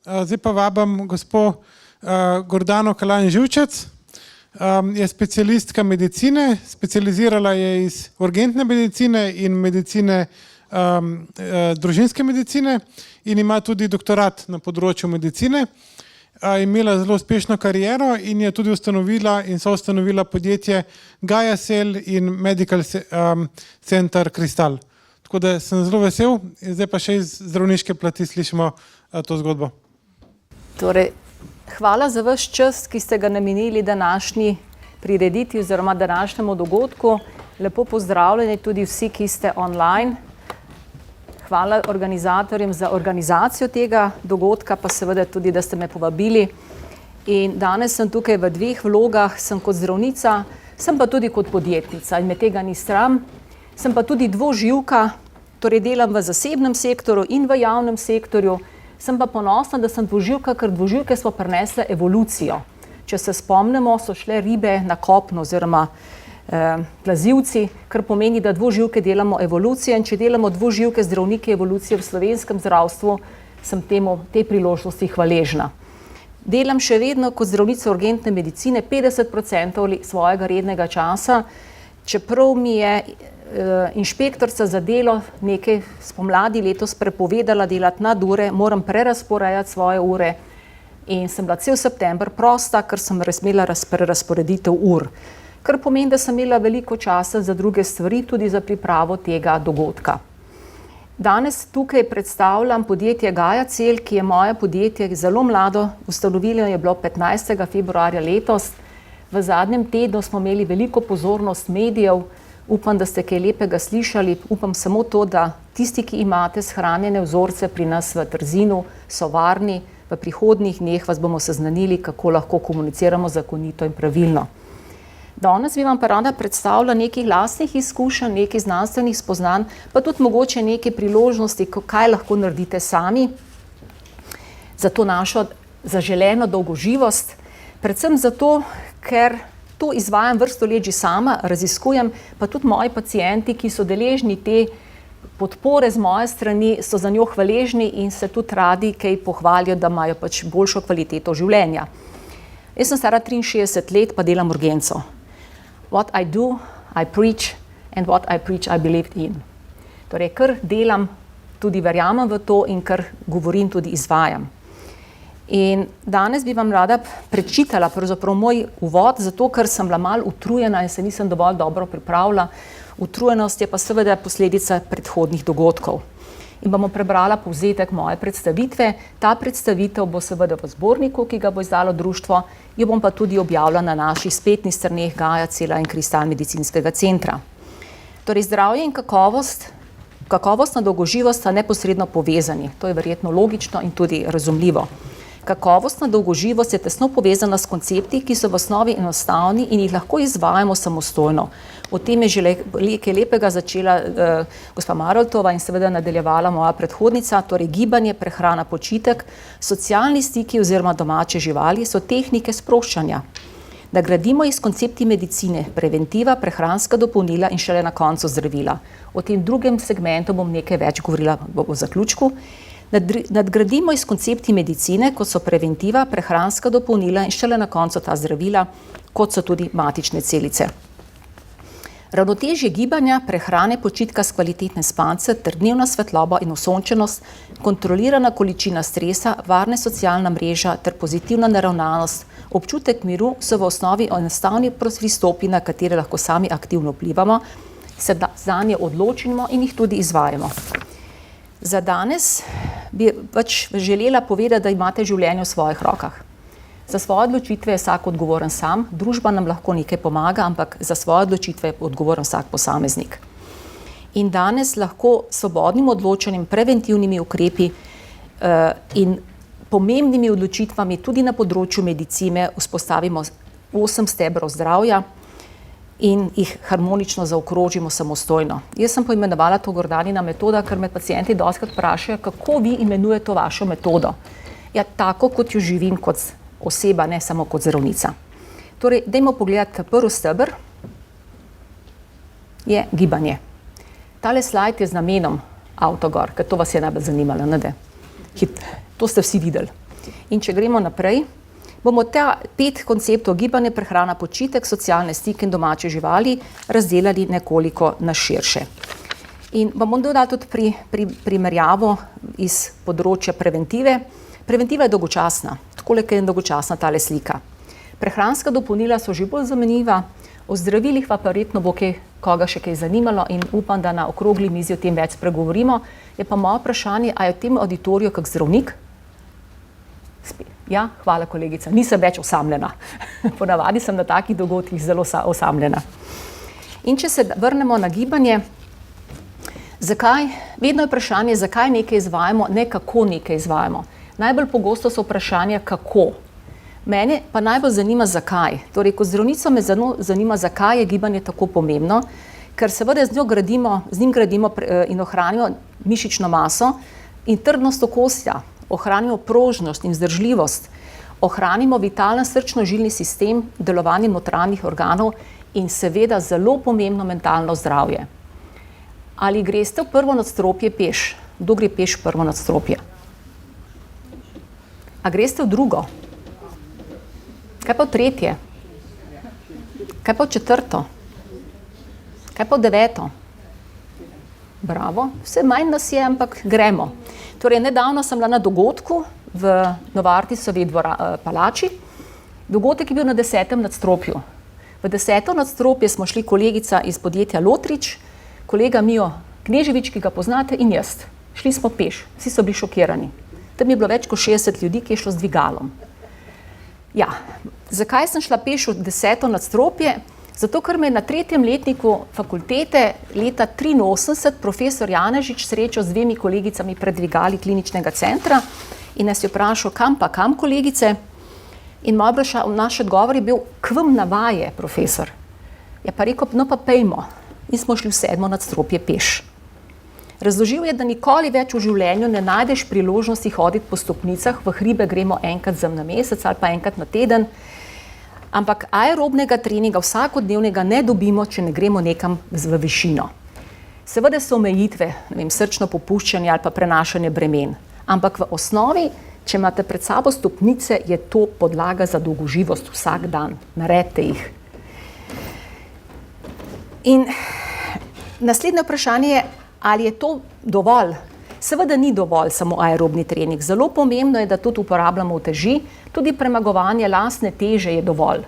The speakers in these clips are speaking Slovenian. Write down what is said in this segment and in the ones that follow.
Zdaj pa vabim gospo Gordano Kalan-Živčec. Je specialistka medicine, specializirala je iz urgentne medicine in medicine družinske medicine in ima tudi doktorat na področju medicine. Imela zelo uspešno kariero in je tudi ustanovila in soustanovila podjetje Gaia Cell in Medical Center Kristal. Tako da sem zelo vesel, zdaj pa še iz zdravniške plati slišimo to zgodbo. Torej, hvala za vaš čas, ki ste ga namenili današnji prireditvi oziroma današnjemu dogodku. Lepo pozdravljeni tudi vsi, ki ste online. Hvala organizatorjem za organizacijo tega dogodka, pa seveda tudi, da ste me povabili. In danes sem tukaj v dveh vlogah, sem kot zdravnica, sem pa tudi kot podjetnica in me tega ni sram. Sem pa tudi dvoživka, torej delam v zasebnem sektorju in v javnem sektorju. Sem pa ponosna, da sem dvoživka, ker dvoživke smo prinesle evolucijo. Če se spomnimo, so šle ribe na kopno oziroma plazivci, kar pomeni, da dvoživke delamo evolucijo, in če delamo dvoživke zdravnike evolucije v slovenskem zdravstvu, sem te priložnosti hvaležna. Delam še vedno kot zdravnica urgentne medicine 50% svojega rednega časa, čeprav mi je inšpektorica za delo nekaj spomladi letos prepovedala delati nadure, moram prerazporejati svoje ure in sem bila cel september prosta, ker sem imela prerazporeditev ur. Kar pomeni, da sem imela veliko časa za druge stvari, tudi za pripravo tega dogodka. Danes tukaj predstavljam podjetje Gaia Cell, ki je moje podjetje zelo mlado, ustanovilo je bilo 15. februarja letos. V zadnjem tednu smo imeli veliko pozornost medijev, upam, da ste kaj lepega slišali, upam samo to, da tisti, ki imate shranjene vzorce pri nas v Trzinu, so varni, v prihodnjih dneh vas bomo seznanili, kako lahko komuniciramo zakonito in pravilno. Danes bi vam pa rada predstavila nekaj lastnih izkušenj, nekaj znanstvenih spoznanj, pa tudi mogoče nekaj priložnosti, kaj lahko naredite sami za to našo zaželeno dolgoživost. Predvsem zato, ker to izvajam vrsto let že sama, raziskujem, pa tudi moji pacienti, ki so deležni te podpore z moje strani, so za njo hvaležni in se tudi radi kaj pohvalijo, da imajo pač boljšo kvaliteto življenja. Jaz sem stara 63 let, pa delam urgenco. What I do, I preach, and what I preach, I believe in. Torej, kar delam, tudi verjamem v to in kar govorim, tudi izvajam. In danes bi vam rada prečitala pravzaprav moj uvod, zato ker sem bila malo utrujena in se nisem dovolj dobro pripravila. Utrujenost je pa seveda posledica predhodnih dogodkov. In bomo prebrala povzetek moje predstavitve. Ta predstavitev bo seveda v zborniku, ki ga bo izdalo društvo, jo bom pa tudi objavila na naših spletnih straneh Gaia Cella in Kristal medicinskega centra. Torej, zdravje in kakovostna dolgoživost sta neposredno povezani. To je verjetno logično in tudi razumljivo. Kakovostna dolgoživost je tesno povezana s koncepti, ki so v osnovi enostavni in jih lahko izvajamo samostojno. O tem je že nekaj lepega začela gospa Maroltova in seveda nadaljevala moja predhodnica, torej gibanje, prehrana, počitek, socialni stiki oziroma domače živali so tehnike sproščanja. Da gradimo iz koncepti medicine, preventiva, prehranska dopolnila in šele na koncu zdravila. O tem drugem segmentu bom nekaj več govorila v zaključku. Nadgradimo iz koncepti medicine, kot so preventiva, prehranska dopolnila in šele na koncu ta zdravila, kot so tudi matične celice. Ravnotežje gibanja, prehrane, počitka s kvalitetne spance ter dnevna svetloba in osončenost, kontrolirana količina stresa, varna socialna mreža ter pozitivna naravnanost, občutek miru so v osnovi enostavni pristopi, na katere lahko sami aktivno vplivamo, se zanje odločimo in jih tudi izvajamo. Za danes bi pač želela povedati, da imate življenje v svojih rokah. Za svoje odločitve je vsak odgovoren sam, družba nam lahko nekaj pomaga, ampak za svoje odločitve je odgovoren vsak posameznik. In danes lahko svobodnim odločanjem, preventivnimi ukrepi in pomembnimi odločitvami tudi na področju medicine vzpostavimo 8 stebrov zdravja in jih harmonično zaokrožimo samostojno. Jaz sem poimenovala to Gordanina metoda, ker me pacienti dostikrat vprašajo, kako vi imenujete to vašo metodo. Ja, tako kot jo živim kot oseba, ne samo kot zdravnica. Torej, dajmo pogledati, prvi steber je gibanje. Tale slajd je z namenom avtogor, ker to vas je najbolj zanimalo, ne? To ste vsi videli. In če gremo naprej, bomo ta 5 konceptov gibanje, prehrana, počitek, socialne stike in domače živali razdelali nekoliko na širše. In vam bom dodala tudi primerjavo iz področja preventive. Preventiva je dolgočasna, takole, ker je dolgočasna tale slika. Prehranska dopolnila so že bolj zanimiva, o zdravilih pa verjetno bo koga še kaj zanimalo in upam, da na okrogli mizi o tem več spregovorimo. Je pa moje vprašanje, a je v tem auditoriju kak zdravnik? Ja, hvala kolegica, nisem več osamljena. Ponavadi sem na takih dogodkih zelo osamljena. In če se vrnemo na gibanje, zakaj, vedno je vprašanje, zakaj nekaj izvajamo, ne kako nekaj izvajamo. Najbolj pogosto so vprašanja, kako. Mene pa najbolj zanima, zakaj. Torej, kot zdravnico me zanima, zakaj je gibanje tako pomembno, ker seveda z njim gradimo in ohranimo mišično maso in trdnost okostja, ohranimo prožnost in vzdržljivost, ohranimo vitalen srčno-žilni sistem, delovanje notranjih organov in seveda zelo pomembno mentalno zdravje. Ali greste v prvo nadstropje peš? Kdo gre peš v prvo nadstropje? A greste v drugo? Kaj pa v tretje? Kaj pa v četrto? Kaj pa v deveto? Bravo, vse manj nas je, ampak gremo. Torej, nedavno sem bila na dogodku v Novartisovi palači. Dogodek je bil na 10. nadstropju. V 10. nadstropje smo šli kolegica iz podjetja Lotrič, kolega Mijo Kneževič, ki ga poznate, in jaz. Šli smo peš, vsi so bili šokirani. Tam je bilo več kot 60 ljudi, ki je šlo z dvigalom. Ja, zakaj sem šla peš v 10. nadstropje? Zato, ker me je na 3. letniku fakultete leta 1983 profesor Janežič srečal z 2 kolegicami pred dvigali kliničnega centra in nas je vprašal, kam pa kam, kolegice? In naš odgovor je bil, k vam na vaje, profesor. Je pa rekel, no pa pejmo. In smo šli v 7. nadstropje peš. Razložil je, da nikoli več v življenju ne najdeš priložnosti hoditi po stopnicah, v hribe gremo enkrat na mesec ali pa enkrat na teden, ampak aerobnega treninga vsakodnevnega ne dobimo, če ne gremo nekam v višino. Seveda so omejitve, srčno popuščanje ali pa prenašanje bremen, ampak v osnovi, če imate pred sabo stopnice, je to podlaga za dolgoživost vsak dan. Naredite jih. In naslednje vprašanje je, ali je to dovolj? Seveda ni dovolj samo aerobni trening. Zelo pomembno je, da tudi uporabljamo uteži, tudi premagovanje lastne teže je dovolj.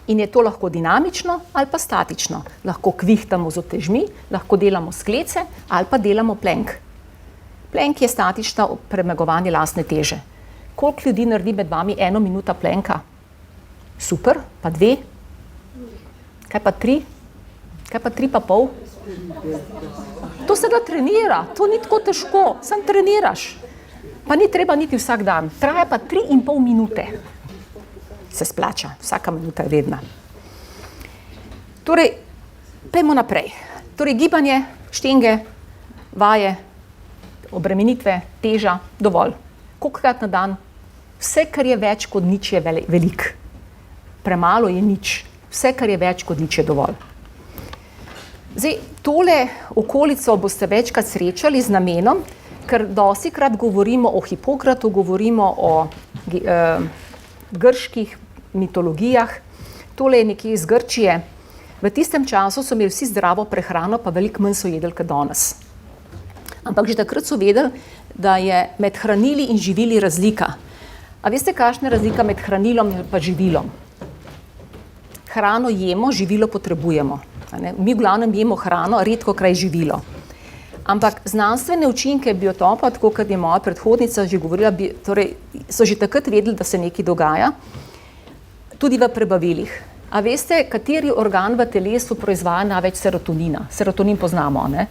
In je to lahko dinamično ali pa statično. Lahko kvihtamo z utežmi, lahko delamo sklece ali pa delamo plank. Plank je statično premagovanje lastne teže. Koliko ljudi naredi med vami 1 minuta planka? Super, pa 2? Kaj pa 3? Kaj pa 3,5? To se da trenira, to ni tako težko, samo treniraš. Pa ni treba niti vsak dan, traja pa 3,5 minute. Se splača, vsaka minuta je vredna. Torej, pejmo naprej. Torej, gibanje, štenge, vaje, obremenitve, teža, dovolj. Kolikokrat na dan? Vse, kar je več kot nič, je velik. Premalo je nič. Vse, kar je več kot nič, je dovolj. Zdaj, tole okolico boste večkrat srečali z namenom, ker dostikrat govorimo o Hipokratu, govorimo o grških mitologijah. Tole je nekje iz Grčije. V tistem času so imeli vsi zdravo prehrano, pa veliko manj so jedli kot danes. Ampak že takrat so vedeli, da je med hranili in živili razlika. A veste, kakšna je razlika med hranilom in pa živilom? Hrano jemo, živilo potrebujemo. Mi v glavnem jemo hrano, redko kraj živilo. Ampak znanstvene učinke biotopa, tako kot je moja predhodnica že govorila, torej so že takrat vedeli, da se nekaj dogaja, tudi v prebavilih. A veste, kateri organ v telesu proizvaja največ serotonina? Serotonin poznamo, ne?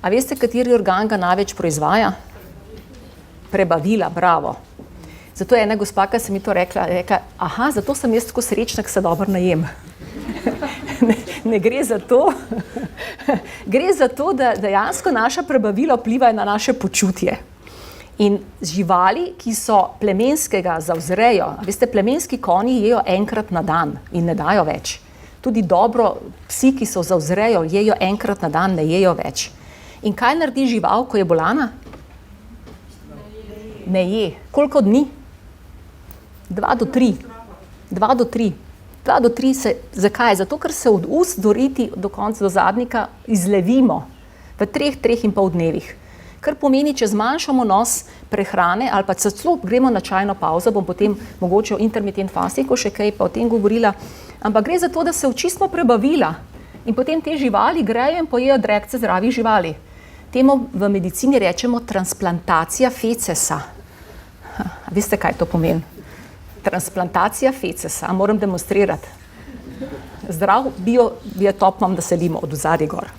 A veste, kateri organ ga največ proizvaja? Prebavila, bravo. Zato je ena gospa, ki se mi to rekla, aha, zato sem jaz tako srečna, ker se dobro najem. Ne gre za to. Gre za to, da dejansko naša prebavila vplivajo na naše počutje. In živali, ki so plemenskega za vzrejo, veste, plemenski konji jejo enkrat na dan in ne dajo več. Tudi dobro, psi, ki so za vzrejo, jejo enkrat na dan, ne jejo več. In kaj naredi žival, ko je bolana? Ne je. Koliko dni? 2 do 3. 2 do 3. 2 do 3 se, zakaj? Zato, ker se od ust do riti do konca, do zadnjika izlevimo v 3,5 dnevih. Kar pomeni, če zmanjšamo nos prehrane ali pa celo gremo na čajno pauzo, bom potem mogoče o intermittent fastingu še kaj pa o tem govorila, ampak gre za to, da se očistimo prebavila in potem te živali grejo in pojejo drekce zdravih živali. Temu v medicini rečemo transplantacija fecesa. Veste, kaj to pomeni? Transplantacija fecesa, moram demonstrirati. Zdrav biotop imam, da selimo od zadaj gor.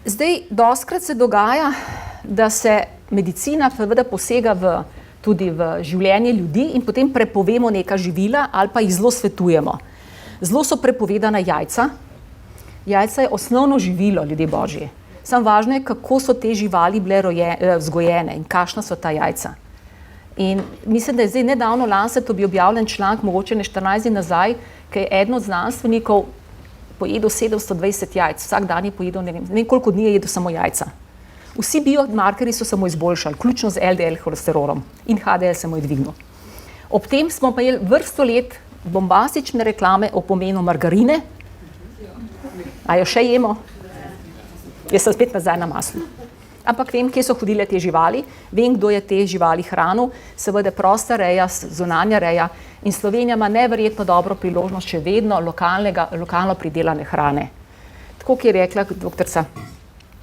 Zdaj, dostikrat se dogaja, da se medicina seveda posega tudi v življenje ljudi in potem prepovemo neka živila ali pa jih zelo svetujemo. Zelo so prepovedana jajca. Jajca je osnovno živilo, ljudje božji. Samo važno je, kako so te živali bile vzgojene in kakšna so ta jajca. In mislim, da je zdaj nedavno Lancet bi objavljen članek, mogoče ne 14 dni nazaj, ki je eden od znanstvenikov pojedel 720 jajc. Vsak dan je pojedel, ne vem koliko dni je jedel samo jajca. Vsi biomarkerji so se mu izboljšali, vključno z LDL holesteronom in HDL se mu je dvignil. Ob tem smo pa imeli vrsto let bombastične reklame o pomenu margarine. A jo še jemo? Jaz sem spet nazaj na maslu. Ampak vem, kje so hodile te živali, vem, kdo je te živali hranil, seveda prosta reja, zunanja reja in Slovenija ima neverjetno dobro priložnost še vedno lokalno pridelane hrane. Tako, ki je rekla doktorica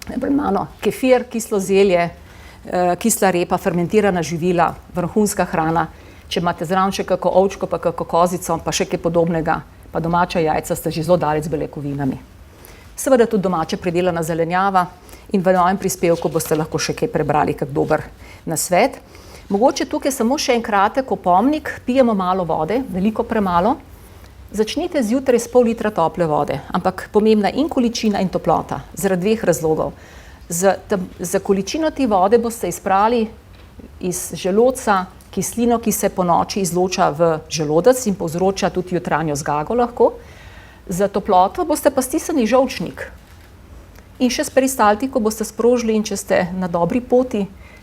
pred mano, kefir, kislo zelje, kisla repa, fermentirana živila, vrhunska hrana, če imate zraven še kako ovčko, pa kako kozico, pa še kaj podobnega, pa domača jajca ste že zelo daleč z beljakovinami. Seveda tudi domače pridelana zelenjava in v novem prispevku boste lahko še kaj prebrali, kak dober nasvet. Mogoče tukaj samo še en kratek opomnik, pijemo malo vode, veliko premalo. Začnite zjutraj s pol litra tople vode, ampak pomembna in količina in toplota, zaradi 2 razlogov. Za količino te vode boste izprali iz želodca kislino, ki se po noči izloča v želodec in povzroča tudi jutranjo zgago lahko. Za toploto boste pa stisnili žolčnik in še s peristaltiko boste sprožili in če ste na dobri poti,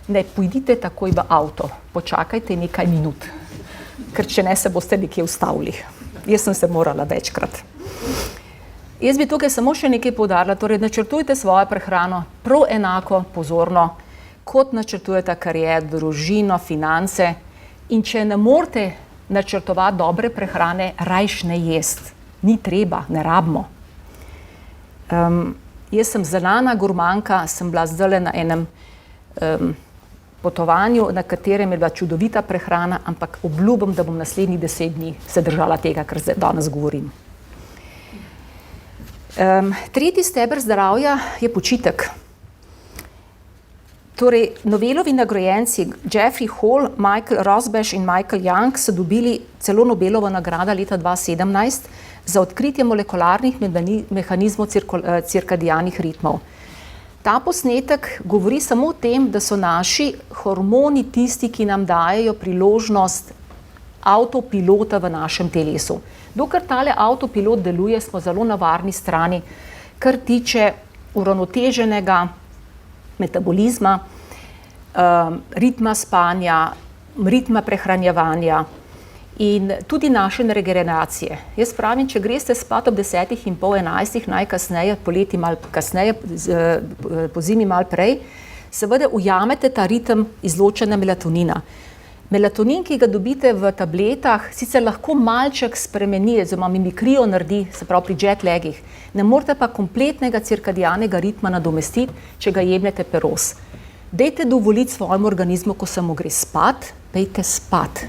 ne pojdite takoj v avto, počakajte nekaj minut, ker če ne se boste nekje ustavili. Jaz sem se morala večkrat. Jaz bi tukaj samo še nekaj poudarila, torej načrtujte svojo prehrano prav enako pozorno, kot načrtujete kariero, družino, finance in če ne morete načrtovati dobre prehrane, rajš ne jesti. Ni treba, ne rabimo. Jaz sem zelena gurmanka, sem bila zdaj na enem potovanju, na katerem je bila čudovita prehrana, ampak obljubim, da bom naslednjih 10 dni se držala tega, kar danes govorim. Tretji steber zdravja je počitek. Torej, Nobelovi nagrajenci Jeffrey Hall, Michael Rosbash in Michael Young so dobili celo Nobelovo nagrado leta 2017 za odkritje molekularnih mehanizmov cirkadianih ritmov. Ta posnetek govori samo o tem, da so naši hormoni tisti, ki nam dajejo priložnost avtopilota v našem telesu. Dokler tale avtopilot deluje, smo zelo na varni strani, kar tiče uravnoteženega metabolizma, ritma spanja, ritma prehranjevanja in tudi naše regeneracije. Jaz pravim, če greste spat ob 10:30, 11, najkasneje, poleti malo kasneje, pozimi malo prej, seveda ujamete ta ritem izločanja melatonina. Melatonin, ki ga dobite v tabletah, sicer lahko malček spremeni, oziroma mimikrijo naredi, se pravi pri jet lagih, ne morete pa kompletnega cirkadianega ritma nadomestiti, če ga jemljete peros. Dajte dovoliti svojemu organizmu, ko se mu gre spat, pejte spat.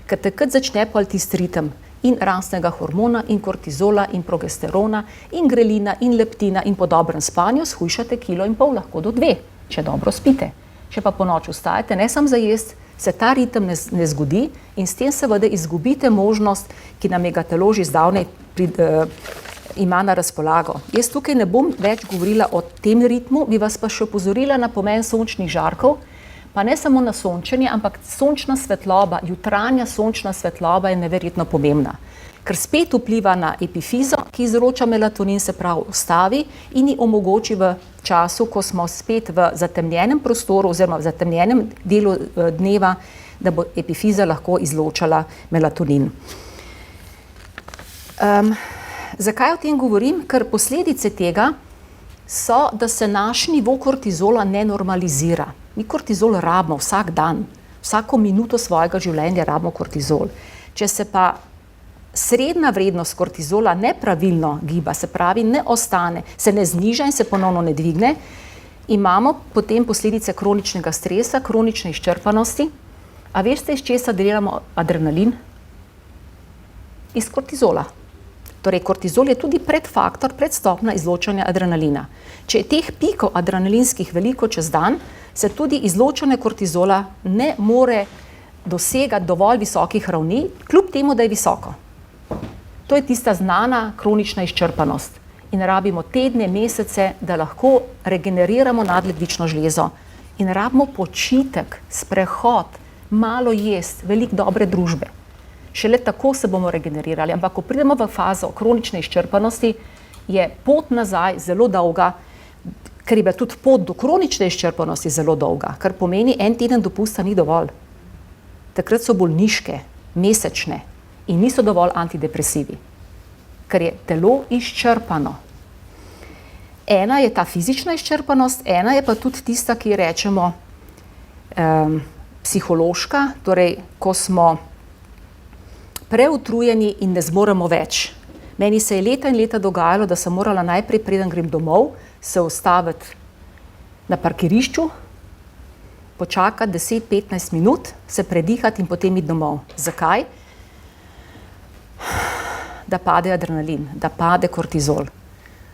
Ker takrat začne pa tisti ritem in rastnega hormona, in kortizola, in progesterona, in grelina, in leptina in po dobrem spanju shujšate 1,5 kg lahko do 2, če dobro spite. Če pa po noči vstajate, ne samo za jesti, se ta ritem ne zgodi in s tem seveda izgubite možnost, ki nam je ga telo že zdavnaj ima na razpolago. Jaz tukaj ne bom več govorila o tem ritmu, bi vas pa še opozorila na pomen sončnih žarkov, Pa ne samo na sončenje, ampak sončna svetloba, jutranja sončna svetloba je neverjetno pomembna, ker spet vpliva na epifizo, ki izroča melatonin, se pravi ustavi in ji omogoči v času, ko smo spet v zatemnjenem prostoru oziroma v zatemnjenem delu dneva, da bo epifiza lahko izločala melatonin. Zakaj o tem govorim? Ker posledice tega so, da se naš nivo kortizola ne normalizira. Mi kortizol rabimo vsak dan, vsako minuto svojega življenja rabimo kortizol. Če se pa srednja vrednost kortizola nepravilno giba, se pravi ne ostane, se ne zniža in se ponovno ne dvigne, imamo potem posledice kroničnega stresa, kronične izčrpanosti. A veste, iz česa delamo adrenalin? Iz kortizola. Torej, kortizol je tudi predfaktor, predstopna izločanja adrenalina. Če je teh pikov adrenalinskih veliko čez dan, se tudi izločanje kortizola ne more dosegati dovolj visokih ravni, kljub temu, da je visoko. To je tista znana kronična izčrpanost. In rabimo tedne, mesece, da lahko regeneriramo nadledvično žlezo. In rabimo počitek, sprehod, malo jest, veliko dobre družbe. Šele tako se bomo regenerirali, ampak ko pridemo v fazo kronične izčrpanosti, je pot nazaj zelo dolga, ker je tudi pot do kronične izčrpanosti zelo dolga, kar pomeni, en teden dopusta ni dovolj. Takrat so bolniške, mesečne in niso dovolj antidepresivi, ker je telo izčrpano. Ena je ta fizična izčrpanost, ena je pa tudi tista, ki rečemo psihološka, torej ko smo preutrujeni in ne zmoremo več. Meni se je leta in leta dogajalo, da sem morala najprej, preden grem domov, se ustaviti na parkirišču, počakati 10-15 minut, se predihati in potem iti domov. Zakaj? Da pade adrenalin, da pade kortizol.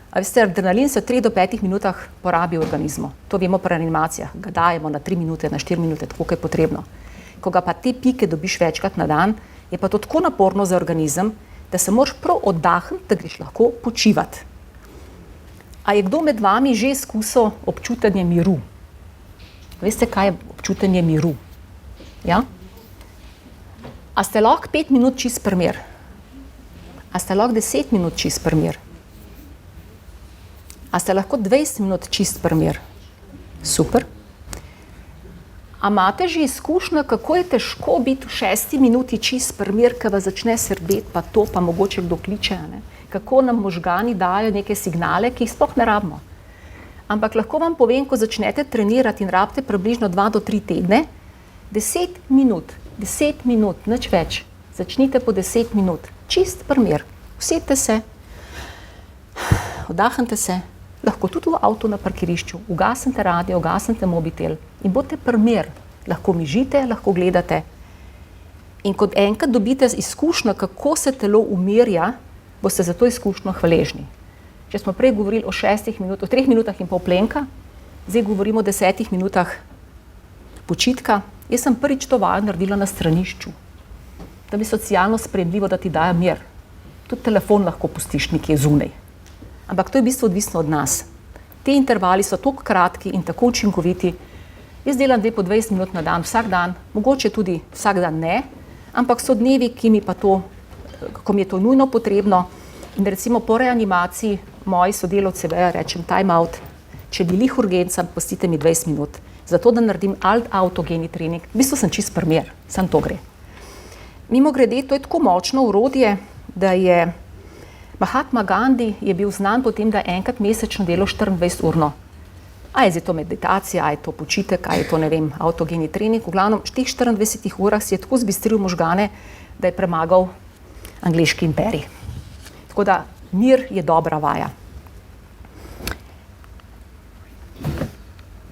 A veste, adrenalin se v 3 do 5 minutah porabi v organizmu. To vemo pri reanimacijah. Ga dajemo na 3 minute, na 4 minute, tako kot je potrebno. Ko ga pa te pike dobiš večkrat na dan, je pa to tako naporno za organizem, da se moraš prav oddahniti, da greš lahko počivati. A je kdo med vami že izkusil občutenje miru? Veste, kaj je občutenje miru? Ja? A ste lahko 5 minut čist pri miru? A ste lahko 10 minut čist pri miru? A ste lahko 20 minut čist pri miru? Super. A imate že izkušnjo, kako je težko biti v 6 minuti čist pri miru, ko vas začne srbeti, pa to, pa mogoče kdo kliče, ne? Kako nam možgani dajo neke signale, ki jih sploh ne rabimo. Ampak lahko vam povem, ko začnete trenirati in rabite približno 2 do 3 tedne, 10 minut, nič več. Začnite po 10 minut, čist pri miru. Usedite se, oddahnite se, lahko tudi v avtu na parkirišču, ugasnite radio, ugasnite mobitel in boste pri miru. Lahko mižite, lahko gledate. In kot enkrat dobite izkušnjo, kako se telo umirja, boste za to izkušnjo hvaležni. Če smo prej govorili o 3 minutah in pol plenka, zdaj govorimo o 10 minutah počitka. Jaz sem prvič to vajo naredila na stranišču, da bi socialno sprejemljivo, da ti daje mir. Tudi telefon lahko pustiš nekje zunaj. Ampak to je v bistvu odvisno od nas. Te intervali so tako kratki in tako učinkoviti. Jaz delam po 20 minut na dan, vsak dan, mogoče tudi vsak dan ne, ampak so dnevi, ko mi je to nujno potrebno. In recimo po reanimaciji moji sodelavci vejo, rečem time out, če bi lih urgenca, pustite mi 20 minut, zato da naredim autogeni trening. V bistvu sem čist pri miru, samo to gre. Mimogrede, to je tako močno orodje, da je Mahatma Gandhi je bil znan po tem, da je enkrat mesečno delal 24-urno. A je to meditacija, a je to počitek, a je to, ne vem, autogeni trening. V glavnem, v teh 24 urah si je tako zbistril možgane, da je premagal angleški imperij. Tako da mir je dobra vaja.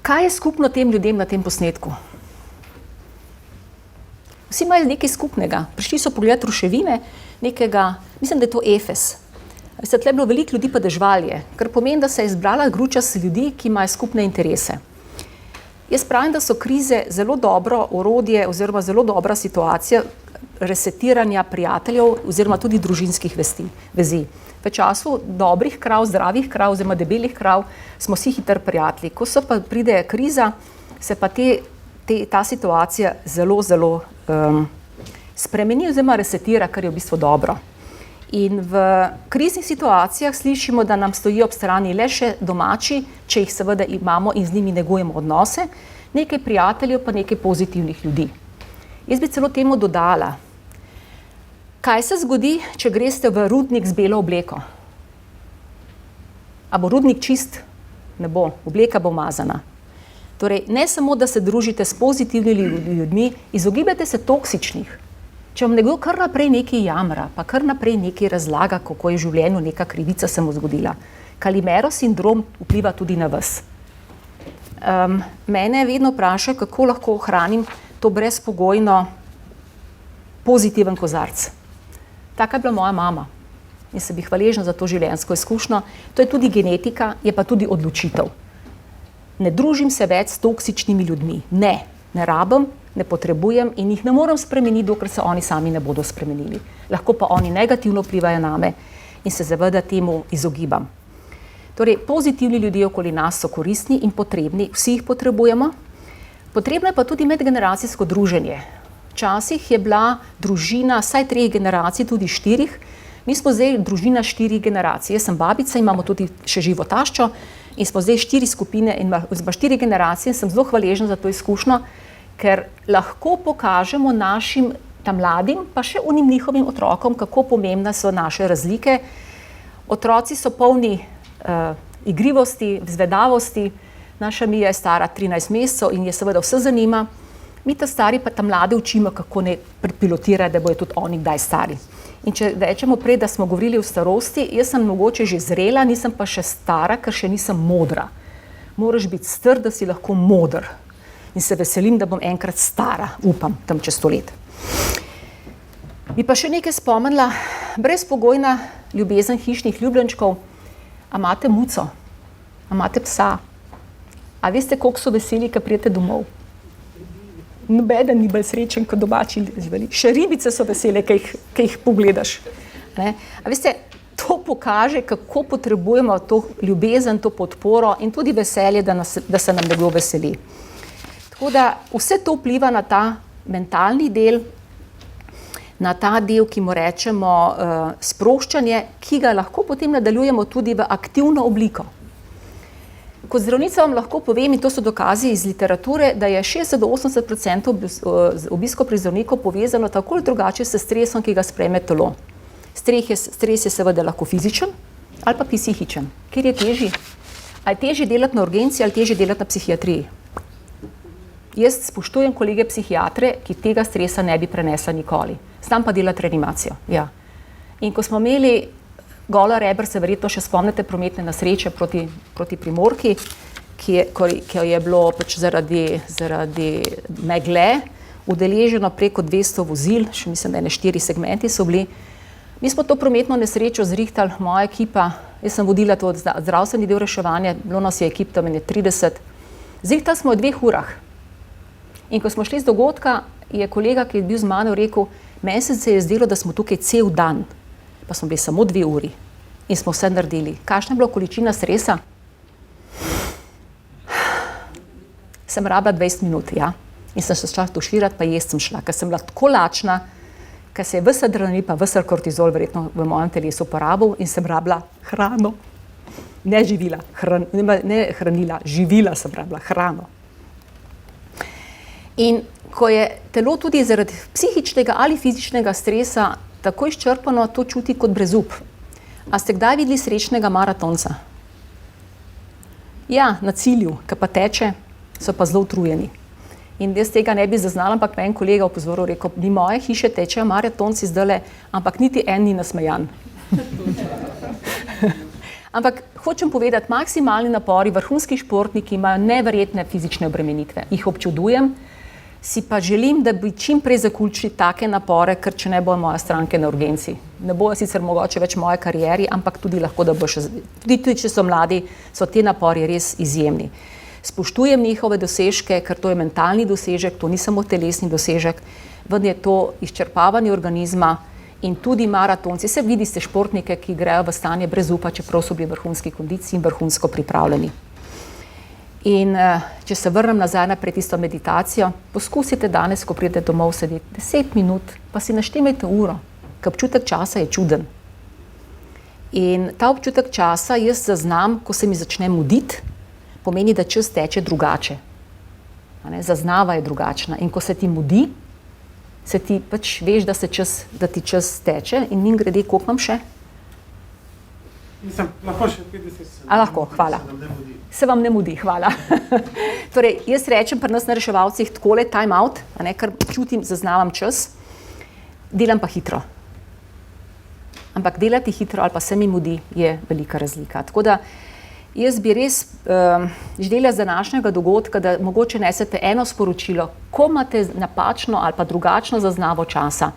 Kaj je skupno tem ljudem na tem posnetku? Vsi imajo nekaj skupnega. Prišli so pogledati ruševine nekega, mislim, da je to Efes. Veste, tle je bilo veliko ljudi pa dežvalje, kar pomeni, da se je izbrala gručast ljudi, ki imajo skupne interese. Jaz pravim, da so krize zelo dobro orodje oziroma zelo dobra situacija resetiranja prijateljev oziroma tudi družinskih vezi. V času dobrih krav, zdravih krav oziroma debelih krav smo vsi hitri prijatelji. Ko pa pride kriza, se pa te ta situacija zelo, zelo spremeni oziroma resetira, kar je v bistvu dobro. In v kriznih situacijah slišimo, da nam stojijo ob strani le še domači, če jih seveda imamo in z njimi negujemo odnose, nekaj prijateljev pa nekaj pozitivnih ljudi. Jaz bi celo temu dodala, kaj se zgodi, če greste v rudnik z belo obleko? A bo rudnik čist? Ne bo, obleka bo umazana. Torej, ne samo, da se družite s pozitivnimi ljudmi, izogibajte se toksičnih. Če vam nekdo kar naprej nekaj jamra, pa kar naprej nekaj razlaga, kako je v življenju neka krivica se mu zgodila. Kalimero sindrom vpliva tudi na vas. Mene vedno vpraša, kako lahko ohranim to brezpogojno pozitiven kozarc. Taka je bila moja mama in sem ji hvaležna za to življenjsko izkušnjo. To je tudi genetika, je pa tudi odločitev. Ne družim se več s toksičnimi ljudmi. Ne rabim, ne potrebujem in jih ne morem spremeniti, dokler se oni sami ne bodo spremenili. Lahko pa oni negativno vplivajo name in se seveda temu izogibam. Torej, pozitivni ljudje okoli nas so koristni in potrebni, vsi jih potrebujemo. Potrebno je pa tudi medgeneracijsko druženje. Včasih je bila družina vsaj 3 generacij, tudi 4. Mi smo zdaj družina 4 generacij. Jaz sem babica, imamo tudi še živo taščo in smo zdaj 4 skupine in 4 generacije. Sem zelo hvaležna za to izkušnjo, ker lahko pokažemo našim tam mladim, pa še unim njihovim otrokom, kako pomembne so naše razlike. Otroci so polni igrivosti, vzvedavosti. Naša Mija je stara 13 mesecev in je seveda vse zanima. Mi ta stari pa tam mlade učimo, kako ne pilotirajo, da bojo tudi oni kdaj stari. In če rečemo prej, da smo govorili o starosti, jaz sem mogoče že zrela, nisem pa še stara, ker še nisem modra. Moraš biti star, da si lahko moder. In se veselim, da bom enkrat stara, upam, tam čez 100 let. Bi pa še nekaj spomnila, brezpogojna ljubezen hišnih ljubljenčkov. A imate muco? A imate psa? A veste, koliko so veseli, ko pridete domov? Nobeden ni bolj srečen kot domači živali. Še ribice so vesele, ki jih pogledaš. Ne? A veste, to pokaže, kako potrebujemo to ljubezen, to podporo in tudi veselje, da se nam nekdo veseli. Tako da vse to vpliva na ta mentalni del, na ta del, ki mu rečemo sproščanje, ki ga lahko potem nadaljujemo tudi v aktivno obliko. Kot zdravnica vam lahko povem, in to so dokazi iz literature, da je 60-80% obiskov pri zdravniku povezano tako ali drugače s stresom, ki ga sprejme telo. Stres je seveda lahko fizičen ali pa psihičen. Kjer je težji? A je težje delati na urgenci ali težje delati na psihiatriji? Jaz spoštujem kolege psihiatre, ki tega stresa ne bi prenesla nikoli. Znam pa delati reanimacijo. Ja. In ko smo imeli Gola Reber, se verjetno še spomnite prometne nesreče proti Primorki, ki je bilo pač zaradi megle udeleženo preko 200 vozil, še mislim, da 4 segmenti so bili. Mi smo to prometno nesrečo zrihtali, moja ekipa, jaz sem vodila to zdravstveni del reševanja, bilo nas je ekip tam 30. Zrihtali smo v 2 urah. In ko smo šli z dogodka, je kolega, ki je bil z mano, rekel, meni se je zdelo, da smo tukaj cel dan. Pa smo bili samo 2 uri in smo vse naredili. Kakšna je bila količina stresa? Sem rabila 20 minut, ja. In sem se šla tuširati, pa jest sem šla, ker sem bila tako lačna, ker se je ves adrenalin, pa ves kortizol verjetno v mojem telesu porabil in sem rabila hrano. Ne hranila, živila sem rabila hrano. In ko je telo tudi zaradi psihičnega ali fizičnega stresa tako izčrpano, to čuti kot brezup. A ste kdaj videli srečnega maratonca? Ja, na cilju, ki pa teče, so pa zelo utrujeni. In jaz tega ne bi zaznala, ampak me en kolega opozoril, rekel, ni moje hiše tečejo maratonci zdajle, ampak niti en ni nasmejan. Ampak hočem povedati, maksimalni napori, vrhunski športniki imajo neverjetne fizične obremenitve. Jih občudujem, si pa želim, da bi čim prej zaključili take napore, ker če ne bojo moje stranke na urgenci. Ne bojo sicer mogoče več moje karieri, ampak tudi lahko, da bo še, tudi če so mladi, so te napori res izjemni. Spoštujem njihove dosežke, ker to je mentalni dosežek, to ni samo telesni dosežek, vendar je to izčrpavanje organizma in tudi maratonci. Se vidi ste športnike, ki grejo v stanje brezupa, čeprav so bili vrhunski kondiciji in vrhunsko pripravljeni. In če se vrnem nazaj naprej tisto meditacijo, poskusite danes, ko pridete domov, sedeti 10 minut, pa si naštemajte uro, ker občutek časa je čuden. In ta občutek časa jaz zaznam, ko se mi začne muditi, pomeni, da čas teče drugače. Zaznava je drugačna. In ko se ti mudi, se ti pač veš, da ti čas teče in mimogrede, koliko imam še? Lahko še 50 lahko, hvala. Se vam ne mudi, hvala. Torej, jaz rečem pri nas na reševalcih takole, time out, ker čutim, zaznavam čas, delam pa hitro. Ampak delati hitro ali pa se mi mudi je velika razlika. Tako da jaz bi res želela z današnjega dogodka, da mogoče nesete eno sporočilo, ko imate napačno ali pa drugačno zaznavo časa.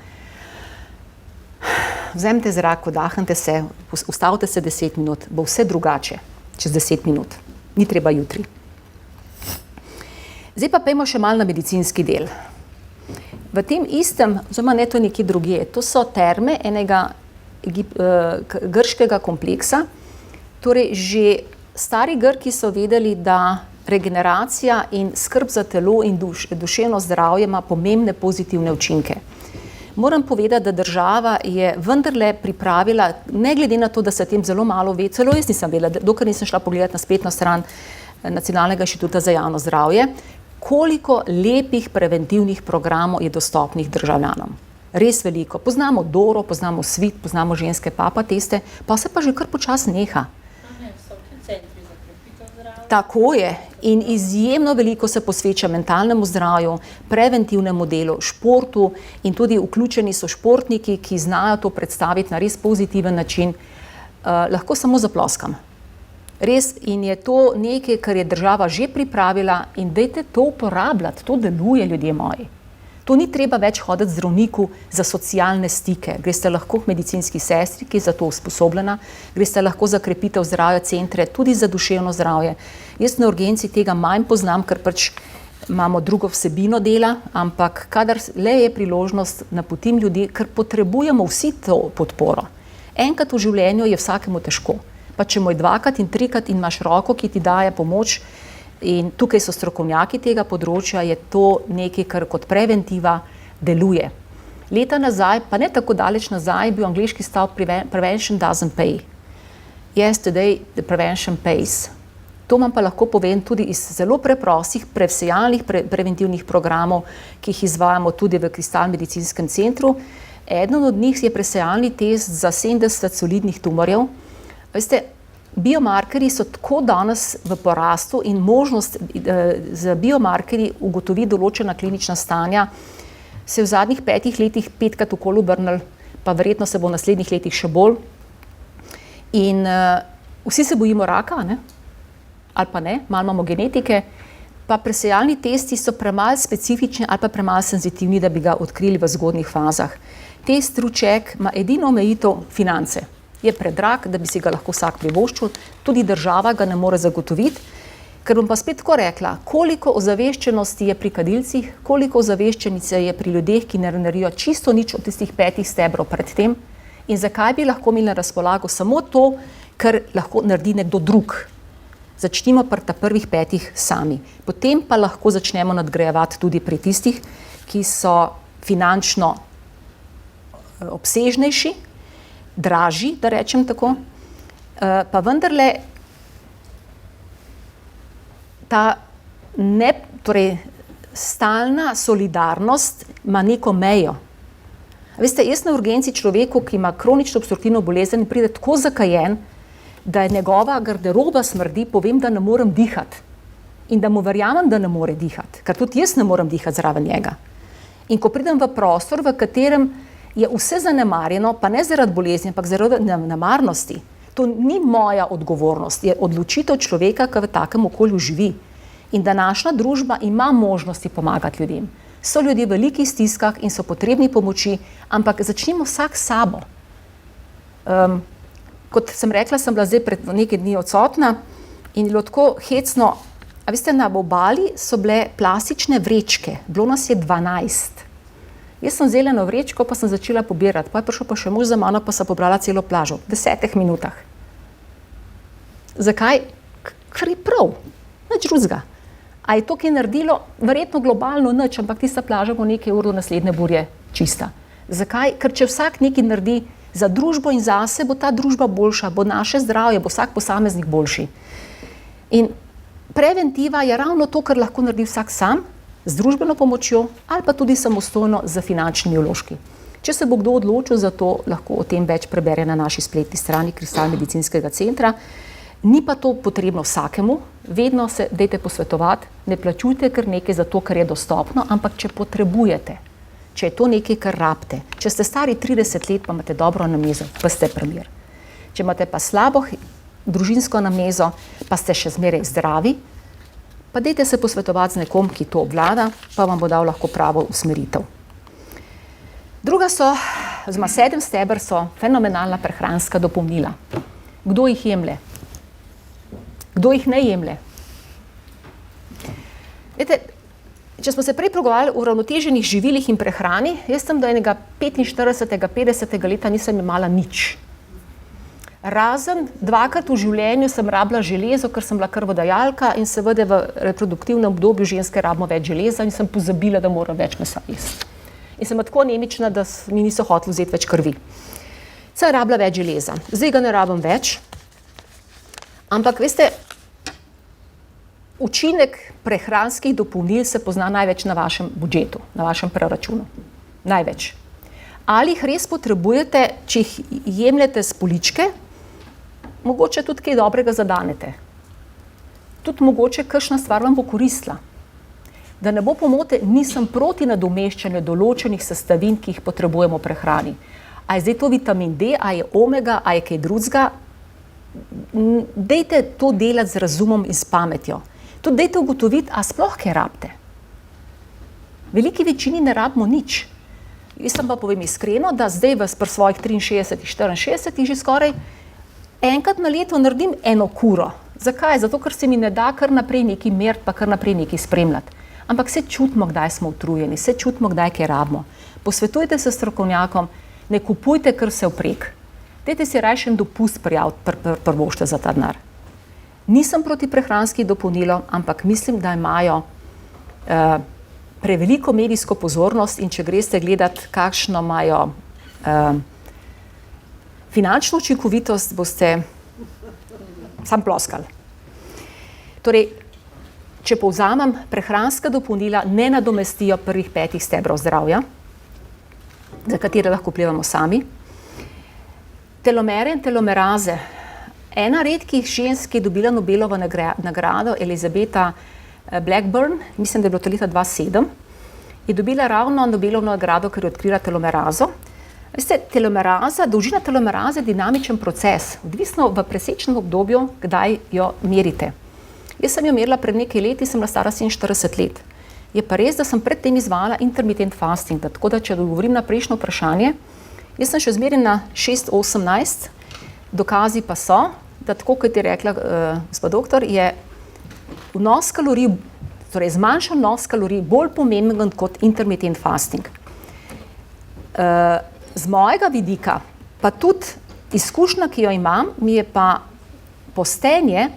Vzemite zrak, vdahnite se, ustavite se 10 minut, bo vse drugače čez 10 minut. Ni treba jutri. Zdaj pa pojmo še malo na medicinski del. V tem istem, oziroma ne to nekje drugje, to so terme enega grškega kompleksa. Torej, že stari Grki so vedeli, da regeneracija in skrb za telo in duševno zdravje ima pomembne pozitivne učinke. Moram povedati, da država je vendarle pripravila, ne glede na to, da se tem zelo malo ve, celo jaz nisem vedela, dokler nisem šla pogledati na spletno stran Nacionalnega inštituta za javno zdravje, koliko lepih preventivnih programov je dostopnih državljanom. Res veliko. Poznamo Doro, poznamo Svit, poznamo ženske papa teste, pa se pa že kar počasi neha. Tako je. In izjemno veliko se posveča mentalnemu zdravju, preventivnemu delu, športu in tudi vključeni so športniki, ki znajo to predstaviti na res pozitiven način. Lahko samo zaploskam. Res, in je to nekaj, kar je država že pripravila in dajte to uporabljati, to deluje, ljudje moji. To ni treba več hoditi zdravniku za socialne stike. Greste lahko k medicinski sestri, ki je za to usposobljena, greste lahko za krepitev zdravja centre, tudi za duševno zdravje. Jaz na urgenci tega manj poznam, ker pač imamo drugo vsebino dela, ampak kadar le je priložnost, napotim ljudi, ker potrebujemo vsi to podporo. Enkrat v življenju je vsakemu težko. Pa če mu je dvakrat in trikrat in imaš roko, ki ti daje pomoč, in tukaj so strokovnjaki tega področja, je to nekaj, kar kot preventiva deluje. Leta nazaj, pa ne tako daleč nazaj, je bil angleški stav Prevention doesn't pay. Yesterday the prevention pays. To vam pa lahko povem tudi iz zelo preprostih, profesionalnih preventivnih programov, ki jih izvajamo tudi v Kristal medicinskem centru. Eden od njih je presejalni test za 70 solidnih tumorjev. Veste, biomarkerji so tako danes v porastu in možnost z biomarkerji ugotoviti določena klinična stanja se je v zadnjih 5 letih 5krat okoli obrnili, pa verjetno se bo v naslednjih letih še bolj. In vsi se bojimo raka, ne? Ali pa ne, malo imamo genetike, pa presejalni testi so premalo specifični ali pa premalo senzitivni, da bi ga odkrili v zgodnjih fazah. Test Truček ima edino omejitev finance. Je predrag, da bi si ga lahko vsak privoščil, tudi država ga ne more zagotoviti, ker bom pa spet tako rekla, koliko ozaveščenosti je pri kadilcih, koliko ozaveščenice je pri ljudeh, ki ne naredijo čisto nič od tistih 5 stebrov pred tem in zakaj bi lahko imeli na razpolago samo to, kar lahko naredi nekdo drug. Začnimo pri ta prvih 5 sami. Potem pa lahko začnemo nadgrajevati tudi pri tistih, ki so finančno obsežnejši, dražji, da rečem tako, pa vendarle ta stalna solidarnost ima neko mejo. Veste, jaz na urgenci človeku, ki ima kronično obstruktivno bolezen, pride tako zakajen, da je njegova garderoba smrdi, povem, da ne morem dihati. In da mu verjamem, da ne more dihati, ker tudi jaz ne morem dihati zraven njega. In ko pridem v prostor, v katerem je vse zanemarjeno, pa ne zaradi bolezni, ampak zaradi nemarnosti. To ni moja odgovornost, je odločitev človeka, ki v takem okolju živi. In današnja družba ima možnosti pomagati ljudem. So ljudje v velikih stiskah in so potrebni pomoči, ampak začnimo vsak s sabo. Kot sem rekla, sem bila zdaj pred nekaj dni odsotna in je bilo tako hecno. A veste, na obali so bile plastične vrečke, bilo nas je 12. Jaz sem vzela eno vrečko, pa sem začela pobirati. Pa je prišel pa še mož za mano, pa sem pobrala celo plažo v 10 minutah. Zakaj? Ker je prav. Nič drugega. A je to kaj naredilo? Verjetno globalno nič, ampak tista plaža bo nekaj ur do naslednje burje čista. Zakaj? Ker če vsak nekaj naredi za družbo in zase, bo ta družba boljša, bo naše zdravje, bo vsak posameznik boljši. In preventiva je ravno to, kar lahko naredi vsak sam, z družbeno pomočjo ali pa tudi samostojno z finančnimi vložki. Če se bo kdo odločil za to, lahko o tem več prebere na naši spletni strani Kristal medicinskega centra. Ni pa to potrebno vsakemu, vedno se dajte posvetovati, ne plačujte kar nekaj za to, kar je dostopno, ampak če potrebujete, če je to nekaj, kar rabite, če ste stari 30 let, pa imate dobro anamnezo, pa ste primer. Če imate pa slabo družinsko anamnezo, pa ste še zmeraj zdravi, pa dajte se posvetovati z nekom, ki to obvlada, pa vam bo dal lahko pravo usmeritev. Druga so, oziroma 7 steber so fenomenalna prehranska dopolnila. Kdo jih jemlje? Kdo jih ne jemlje? Vete, če smo se prej pogovarjali o uravnoteženih živilih in prehrani, jaz sem do enega 45. 50. leta nisem imela nič. Razen 2-krat v življenju sem rabila železo, ker sem bila krvodajalka in seveda v reproduktivnem obdobju ženske rabimo več železa in sem pozabila, da moram več mesa jesti. In sem tako anemična, da mi niso hoteli vzeti več krvi. Sem rabila več železa. Zdaj ga ne rabim več. Ampak veste, učinek prehranskih dopolnil se pozna največ na vašem budžetu, na vašem proračunu. Največ. Ali jih res potrebujete, če jih jemljete s poličke, mogoče tudi kaj dobrega zadanete. Tudi mogoče kakšna stvar vam bo koristila. Da ne bo pomote, nisem proti nadomeščanju določenih sestavin, ki jih potrebujemo v prehrani. A je zdaj to vitamin D, a je omega, a je kaj drugega? Dejte to delati z razumom in s pametjo. Tudi dejte ugotoviti, a sploh kaj rabite. Veliki večini ne rabimo nič. Jaz sem pa povem iskreno, da zdaj pri svojih 63, 64 že skoraj enkrat na leto naredim eno kuro. Zakaj? Zato, ker se mi ne da kar naprej nekaj meriti, pa kar naprej nekaj spremljati. Ampak se čutimo, kdaj smo utrujeni, se čutimo, kdaj kaj rabimo. Posvetujte se strokovnjakom, ne kupujte kar se vprek. Dajte si raje en dopust prvošte za ta denar. Nisem proti prehranskim dopolnilom, ampak mislim, da imajo preveliko medijsko pozornost in če greste gledati, kakšno imajo finančno učinkovitost, boste sam ploskali. Torej, če povzamem, prehranska dopolnila ne nadomestijo prvih 5 stebrov zdravja, za katere lahko vplivamo sami. Telomere in telomeraze. Ena redkih žensk, ki je dobila Nobelovo nagrado, Elizabeta Blackburn, mislim, da je bilo to leta 2007, je dobila ravno Nobelovo nagrado, ker je odkrila telomerazo. Veste, dolžina telomeraze je dinamičen proces, odvisno v presečnem obdobju, kdaj jo merite. Jaz sem jo merila pred nekaj leti, sem bila stara 47 let. Je pa res, da sem predtem izvajala intermittent fasting, tako da če odgovorim na prejšnjo vprašanje, jaz sem še zmeraj na 6-18, dokazi pa so, da tako kot je rekla gospod doktor, je vnos kalorij, torej zmanjšan vnos kalorij bolj pomemben kot intermittent fasting. Z mojega vidika, pa tudi izkušnja, ki jo imam, mi je pa postenje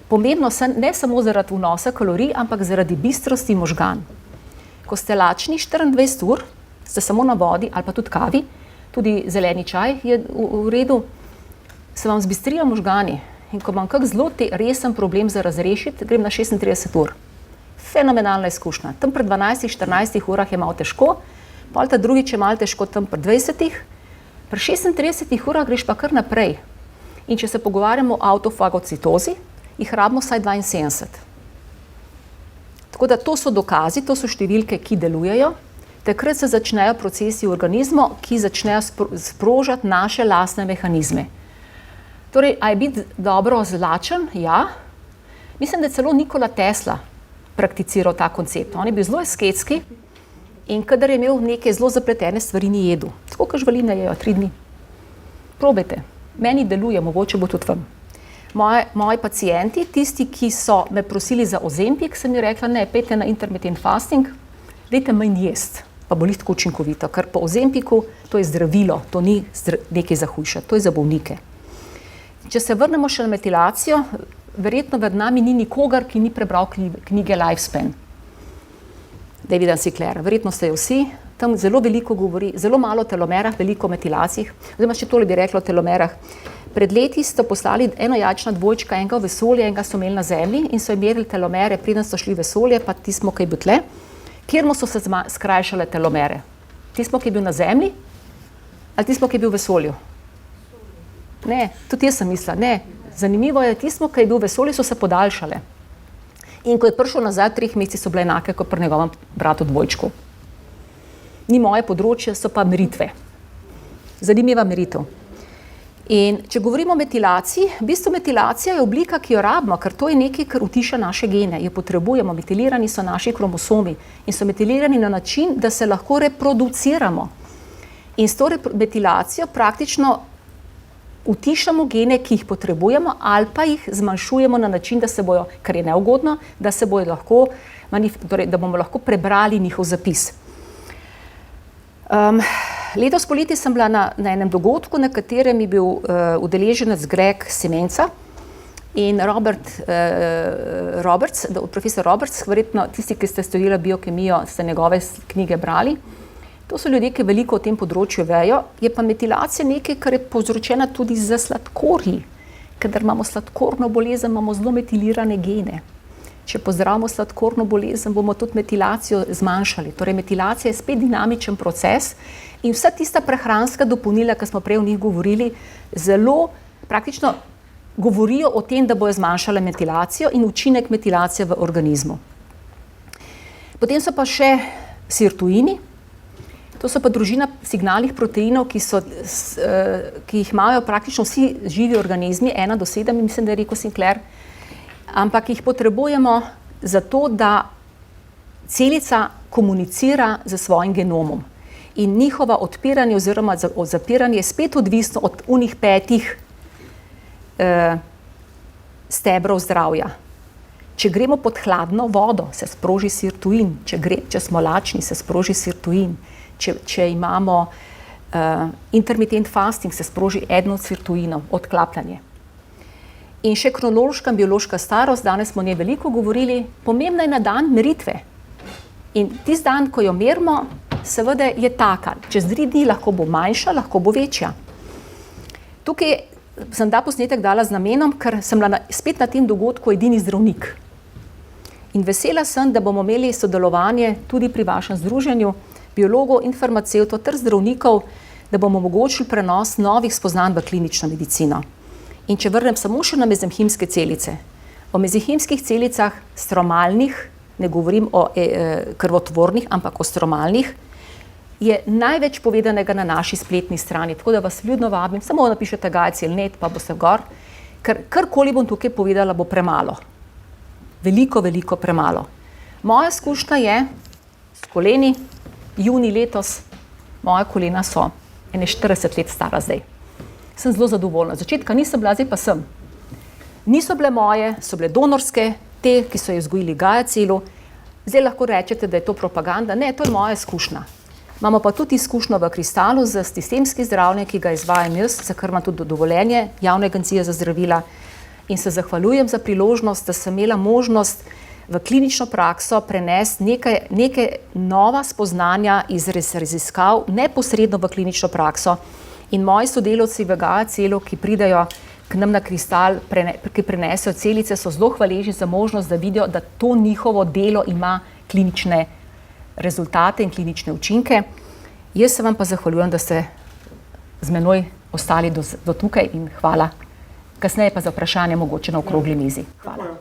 pomembno ne samo zaradi vnosa kalorij, ampak zaradi bistrosti možgan. Ko ste lačni 24 ur, ste samo na vodi ali pa tudi kavi, tudi zeleni čaj je v redu, se vam zbistrijo možgani. In ko imam kak zelo resen problem za razrešiti, grem na 36 ur. Fenomenalna izkušnja. Tam pri 12-14 urah je malo težko, pol ta drugič je malo težko tam pri 20, pri 36 urah greš pa kar naprej. In če se pogovarjamo o autofagocitozi, jih rabimo vsaj 72. Tako da to so dokazi, to so številke, ki delujejo. Takrat se začnejo procesi v organizmu, ki začnejo sprožati naše lastne mehanizme. Torej, a je biti dobro zlačen? Ja. Mislim, da je celo Nikola Tesla prakticiral ta koncept. On je bil zelo asketski in kadar je imel neke zelo zapletene stvari, ni jedel. Tako kot žvaline jejo 3 dni. Probajte. Meni deluje, mogoče bo tudi vam. Moji pacienti, tisti, ki so me prosili za Ozempik, sem jim rekla, ne, pejte na intermittent fasting, dajte manj jesti, pa bo tako učinkovito, ker po Ozempiku to je zdravilo, to ni nekaj za hujšati, to je za bolnike. Če se vrnemo še na metilacijo, verjetno med nami ni nikogar, ki ni prebral knjige Lifespan Davida Sinclaira. Verjetno ste jo vsi. Tam zelo veliko govori, zelo malo o telomerah, veliko o metilacijah. Oziroma, še tole bi rekla o telomerah. Pred leti so poslali enojačna dvojčka, enega v vesolje, enega so imeli na Zemlji in so imeli telomere, preden so šli v vesolje, pa tismo, ki je bil tle, kjer so se skrajšale telomere. Tismo, ki je bil na Zemlji ali tismo, ki je bil v vesolju? Ne, tudi jaz sem mislila, ne. Zanimivo je, tismo, ki je bil v vesolju, so se podaljšale. In ko je prišel nazaj, 3 meseci so bile enake kot pri njegovem bratu dvojčku. Ni moje področje, so pa meritve. Zanimiva meritev. In če govorimo o metilaciji, v bistvu metilacija je oblika, ki jo rabimo, ker to je nekaj, kar utiša naše gene, jo potrebujemo, metilirani so naši kromosomi in so metilirani na način, da se lahko reproduciramo. In s to metilacijo praktično utišamo gene, ki jih potrebujemo, ali pa jih zmanjšujemo na način, da se bojo, kar je neugodno, da se bojo lahko, torej, da bomo lahko prebrali njihov zapis. Letos poleti sem bila na enem dogodku, na katerem je bil udeleženec Greg Semenza in profesor Roberts, verjetno tisti, ki ste študira biokemijo, ste njegove knjige brali. To so ljudje, ki veliko o tem področju vejo, je pa metilacija nekaj, kar je povzročena tudi z sladkorji. Kadar imamo sladkorno bolezen, imamo zelo metilirane gene. Če pozdravimo sladkorno bolezen, bomo tudi metilacijo zmanjšali. Torej, metilacija je spet dinamičen proces in vsa tista prehranska dopolnila, ki smo prej o njih govorili, zelo praktično govorijo o tem, da bojo zmanjšale metilacijo in učinek metilacije v organizmu. Potem so pa še sirtuini. To so pa družina signalnih proteinov, ki jih imajo praktično vsi živi organizmi, 1 do 7, mislim, da je rekel Sinclair, ampak jih potrebujemo zato, da celica komunicira z svojim genomom. In njihova odpiranje oziroma zapiranje je spet odvisno od unih 5 stebrov zdravja. Če gremo pod hladno vodo, se sproži sirtuin, če smo lačni, se sproži sirtuin. Če imamo intermittent fasting, se sproži eden od sirtuinov, odklapljanje. In še kronološka in biološka starost, danes smo o njej veliko govorili, pomembna je na dan meritve. In tisti dan, ko jo merimo, seveda je taka. Čez 3 dni lahko bo manjša, lahko bo večja. Tukaj sem ta posnetek dala z namenom, ker sem bila spet na tem dogodku edini zdravnik. In vesela sem, da bomo imeli sodelovanje tudi pri vašem združenju biologov in farmacevtov ter zdravnikov, da bomo omogočili prenos novih spoznanj v klinično medicino. In če vrnem samo še na mezenhimske celice. O mezenhimskih celicah stromalnih, ne govorim o krvotvornih, ampak o stromalnih, je največ povedanega na naši spletni strani. Tako da vas vljudno vabim, samo napišete Gajci.net, pa boste gor, ker karkoli bom tukaj povedala, bo premalo. Veliko, veliko premalo. Moja izkušnja je s koleni, juni letos, moja kolena so 40 let stara zdaj. Sem zelo zadovoljna. Začetka nisem bila, zdaj pa sem. Niso bile moje, so bile donorske, te, ki so jo vzgojili Gajacelu. Zdaj lahko rečete, da je to propaganda. Ne, to je moja izkušnja. Imamo pa tudi izkušnjo v Kristalu z sistemskim zdravljenjem, ki ga izvajam jaz, za kar imam tudi dovoljenje Javne agencije za zdravila. In se zahvaljujem za priložnost, da sem imela možnost v klinično prakso prenesti nekaj nova spoznanja iz raziskav neposredno v klinično prakso. In moji sodelavci v Gajacelu, ki pridejo k nam na Kristal, ki prenesejo celice, so zelo hvaležni za možnost, da vidijo, da to njihovo delo ima klinične rezultate in klinične učinke. Jaz se vam pa zahvaljujem, da ste z menoj ostali do tukaj in hvala. Kasneje pa za vprašanje mogoče na okrogli mizi. Hvala.